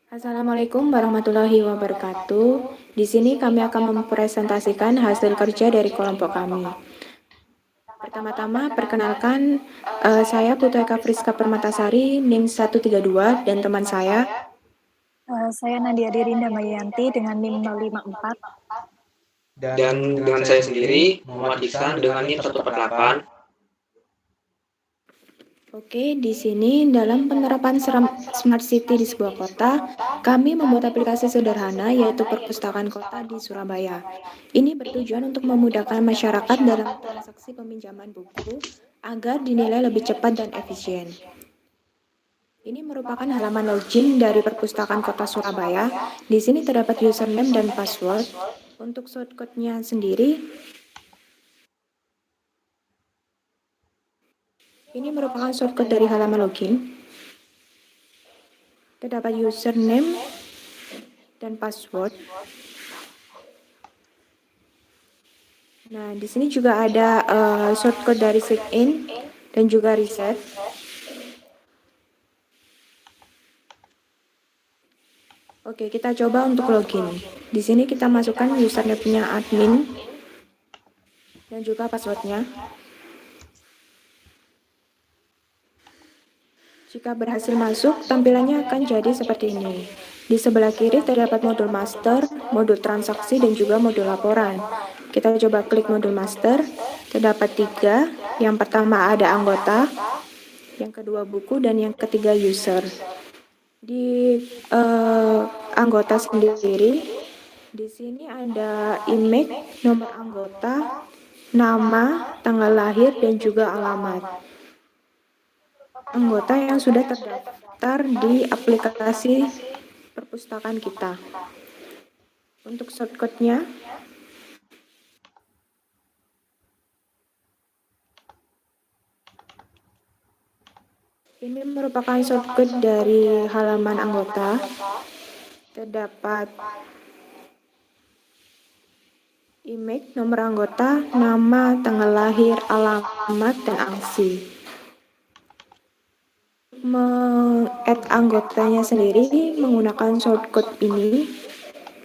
Assalamualaikum warahmatullahi wabarakatuh. Di sini kami akan mempresentasikan hasil kerja dari kelompok kami. Pertama-tama, perkenalkan, saya Putu Eka Friska Permatasari, NIM 132, dan teman saya. Saya Nadia Dirinda Mayanti dengan NIM 054. Dan dengan saya sendiri, Muhammad Iksan dengan NIM 148. Oke, di sini dalam penerapan Smart City di sebuah kota, kami membuat aplikasi sederhana yaitu perpustakaan kota di Surabaya. Ini bertujuan untuk memudahkan masyarakat dalam transaksi peminjaman buku agar dinilai lebih cepat dan efisien. Ini merupakan halaman login dari perpustakaan kota Surabaya. Di sini terdapat username dan password. Untuk shortcut-nya sendiri, ini merupakan shortcut dari halaman login. Terdapat username dan password. Nah, di sini juga ada shortcut dari sign in dan juga reset. Oke, kita coba untuk login. Di sini kita masukkan username-nya admin dan juga passwordnya. Jika berhasil masuk, tampilannya akan jadi seperti ini. Di sebelah kiri terdapat modul master, modul transaksi, dan juga modul laporan. Kita coba klik modul master, terdapat 3. Yang pertama ada anggota, yang kedua buku, dan yang ketiga user. Di anggota sendiri, di sini ada email, nomor anggota, nama, tanggal lahir, dan juga alamat. Anggota yang sudah terdaftar di aplikasi perpustakaan kita. Untuk shortcut-nya, ini merupakan shortcut dari halaman anggota. Terdapat email, nomor anggota, nama, tanggal lahir, alamat, dan aksi. Meng-add anggotanya sendiri menggunakan shortcut ini.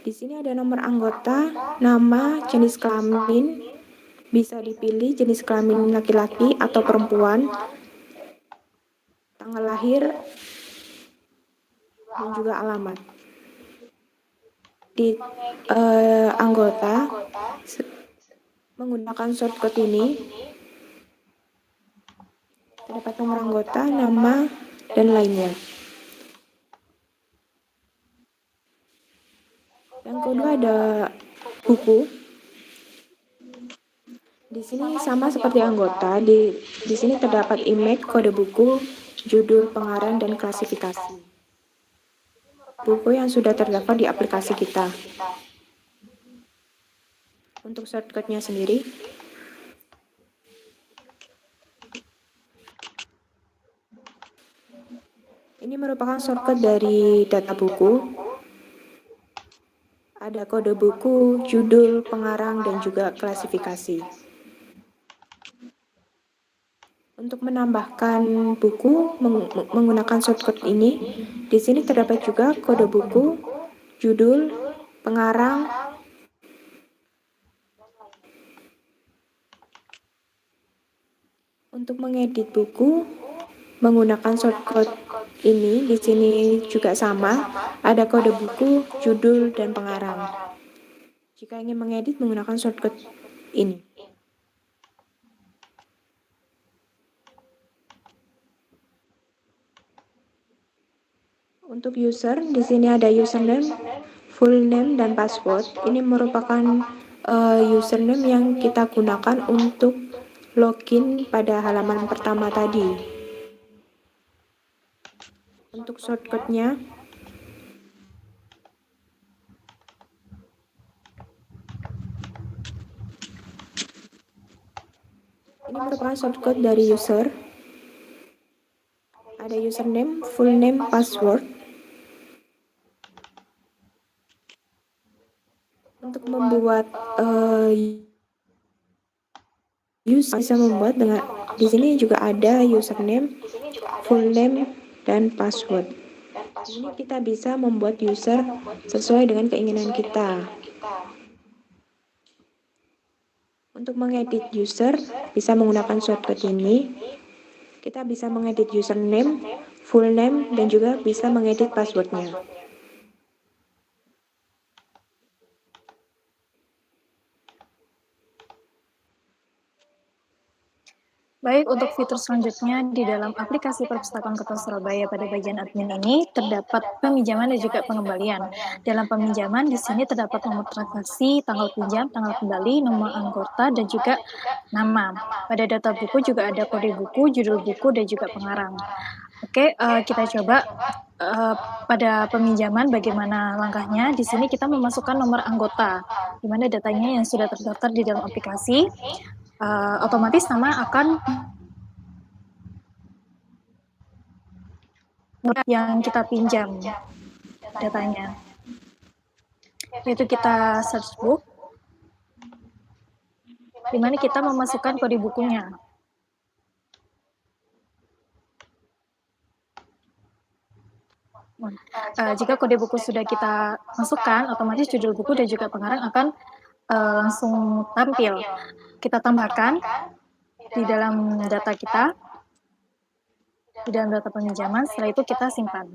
Di sini ada nomor anggota, nama, jenis kelamin, bisa dipilih jenis kelamin laki-laki atau perempuan, tanggal lahir, dan juga alamat. Di anggota menggunakan shortcut ini terdapat nomor anggota, nama, dan lainnya. Yang kedua ada buku. Di sini sama seperti anggota, di sini terdapat email, kode buku, judul, pengarang, dan klasifikasi. Buku yang sudah terdaftar di aplikasi kita. Untuk shortcut-nya sendiri, ini merupakan shortcut dari data buku. Ada kode buku, judul, pengarang, dan juga klasifikasi. Untuk menambahkan buku menggunakan shortcut ini, di sini terdapat juga kode buku, judul, pengarang, untuk mengedit buku menggunakan shortcut ini. Di sini juga sama, ada kode buku, judul, dan pengarang. Jika ingin mengedit menggunakan shortcut ini. Untuk user, di sini ada username, full name, dan password. Ini merupakan username yang kita gunakan untuk login pada halaman pertama tadi. Untuk shortcut-nya, ini merupakan shortcut dari user. Ada username, full name, password. Untuk membuat user bisa membuat dengan di sini juga ada username, full name, dan password. Di sini kita bisa membuat user sesuai dengan keinginan kita. Untuk mengedit user, bisa menggunakan shortcut ini. Kita bisa mengedit username, full name, dan juga bisa mengedit passwordnya. Baik, untuk fitur selanjutnya di dalam aplikasi Perpustakaan Kota Surabaya pada bagian admin ini terdapat peminjaman dan juga pengembalian. Dalam peminjaman di sini terdapat nomor transaksi, tanggal pinjam, tanggal kembali, nomor anggota, dan juga nama. Pada data buku juga ada kode buku, judul buku, dan juga pengarang. Oke, kita coba pada peminjaman bagaimana langkahnya. Di sini kita memasukkan nomor anggota, di mana datanya yang sudah terdaftar di dalam aplikasi. Otomatis nama akan yang kita pinjam datanya. Yaitu kita search book, di mana kita memasukkan kode bukunya. Jika kode buku sudah kita masukkan, otomatis judul buku dan juga pengarang akan langsung tampil. Kita tambahkan di dalam data kita, di dalam data peminjaman, setelah itu kita simpan.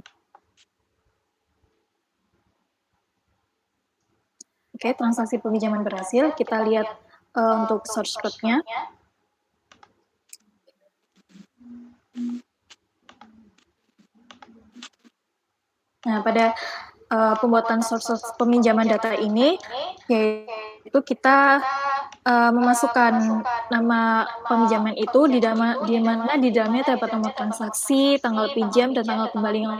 Oke, transaksi peminjaman berhasil. Kita lihat untuk source code-nya. Nah, pada pembuatan source peminjaman data ini, yaitu kita memasukkan nama peminjaman itu di mana di dalamnya terdapat nomor transaksi, tanggal pinjam, dan tanggal kembali yang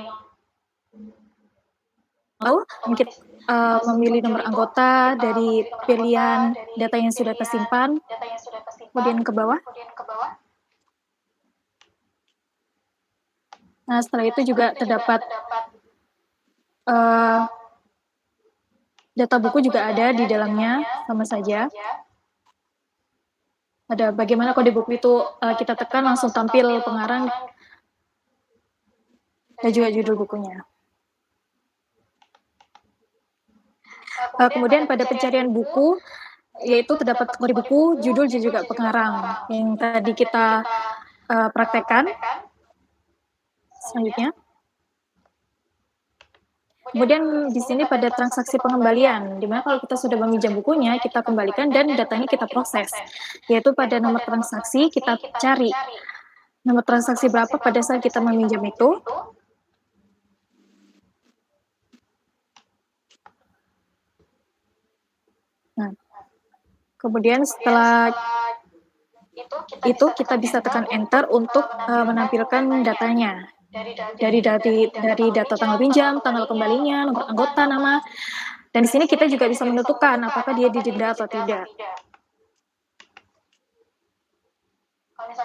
lalu. Kita memilih nomor anggota dari pilihan data yang sudah tersimpan, kemudian ke bawah. Nah, setelah itu juga terdapat data buku juga ada di dalamnya, sama saja. Ada bagaimana kode buku itu kita tekan langsung tampil pengarang dan juga judul bukunya. Kemudian pada pencarian buku, yaitu terdapat kode buku, judul dan juga pengarang yang tadi kita praktekkan. Selanjutnya. Kemudian di sini pada transaksi pengembalian, di mana kalau kita sudah meminjam bukunya, kita kembalikan dan datanya kita proses. Yaitu pada nomor transaksi, kita cari nomor transaksi berapa pada saat kita meminjam itu. Nah, kemudian setelah itu kita bisa tekan enter untuk menampilkan datanya. Dari data tanggal pinjam, tanggal kembalinya, nomor anggota, nama. Dan di sini kita juga bisa menentukan apakah dia didenda atau tidak.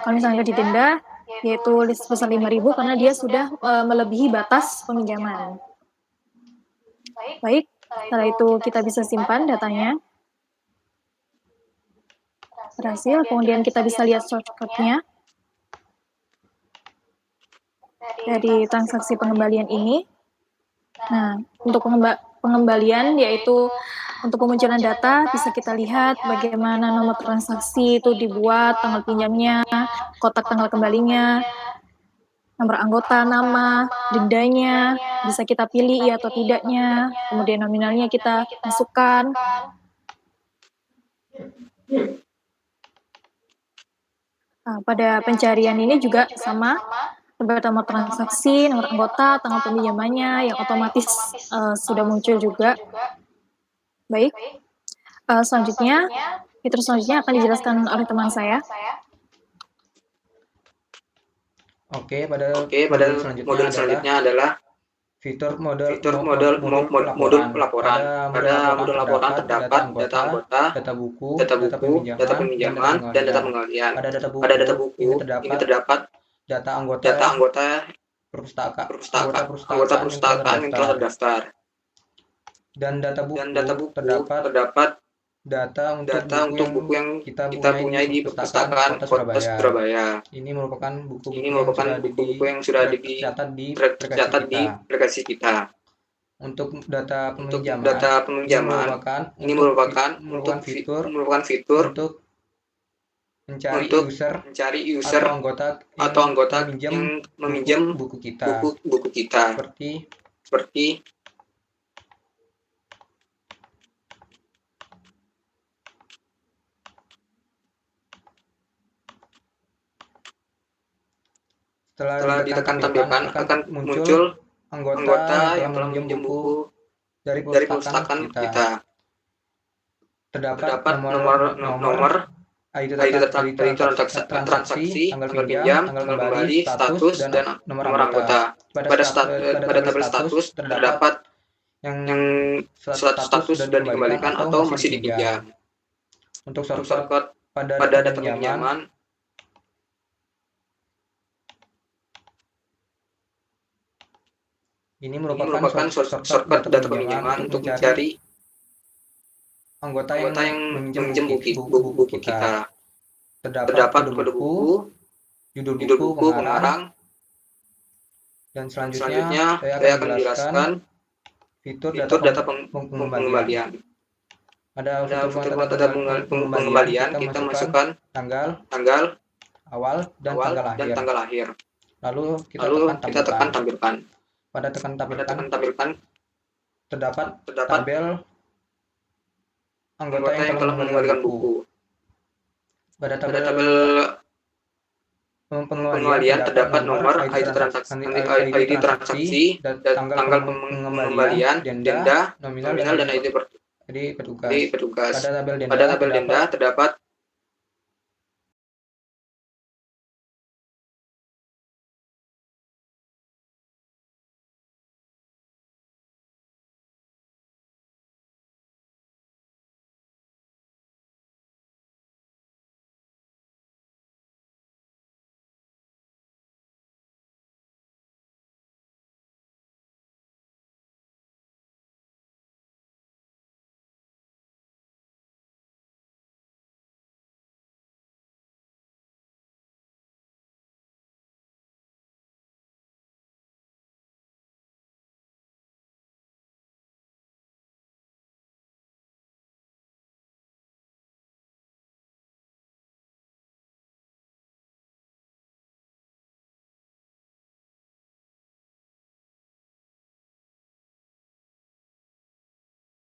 Kalau misalnya didenda, yaitu sebesar 5.000 karena dia sudah melebihi batas peminjaman. Baik, setelah itu kita bisa simpan datanya. Berhasil, kemudian kita bisa lihat shortcut-nya dari transaksi pengembalian ini. Nah, untuk pengembalian yaitu untuk pemunculan data bisa kita lihat bagaimana nomor transaksi itu dibuat, tanggal pinjamnya, kotak tanggal kembalinya, nomor anggota, nama, dendanya, bisa kita pilih iya atau tidaknya, kemudian nominalnya kita masukkan. Nah, pada pencarian ini juga sama, terdapat nomor transaksi, nomor anggota, tanggal peminjamannya yang otomatis sudah muncul juga. Baik, selanjutnya, fitur selanjutnya akan dijelaskan oleh teman saya. Oke, pada modul selanjutnya adalah fitur modul pelaporan. Pada modul laporan terdapat data anggota, data buku, data peminjaman, dan data pengembalian. Pada data buku ini terdapat data anggota perpustakaan yang telah terdaftar. Dan data buku terdapat data untuk buku yang kita punyai di perpustakaan Kota Surabaya. Ini merupakan buku-buku yang sudah tercatat di aplikasi kita. Untuk data peminjaman, ini merupakan fitur untuk mencari user atau anggota yang meminjam buku kita. Seperti setelah ditekan tampilkan akan muncul anggota yang telah meminjam buku dari perpustakaan kita. Terdapat nomor ID transaksi, tanggal pinjam, tanggal kembali, status, dan nomor anggota. Pada tabel status terdapat yang status sudah dikembalikan atau masih dipinjam. Untuk shortcut pada data pinjaman, ini merupakan shortcut data pinjaman untuk mencari anggota yang meminjam buku kita. Terdapat kode buku, judul buku, pengarang, dan selanjutnya saya akan menjelaskan fitur data pengembalian. Pada fitur data pengembalian kita masukkan tanggal, awal, dan tanggal akhir. Lalu kita tekan tampilkan. Pada tekan tampilkan terdapat tabel anggota yang telah mengembalikan buku. Pada tabel pengembalian terdapat nomor ID transaksi, tanggal pengembalian, denda, nominal, dan ID petugas. Pada tabel denda terdapat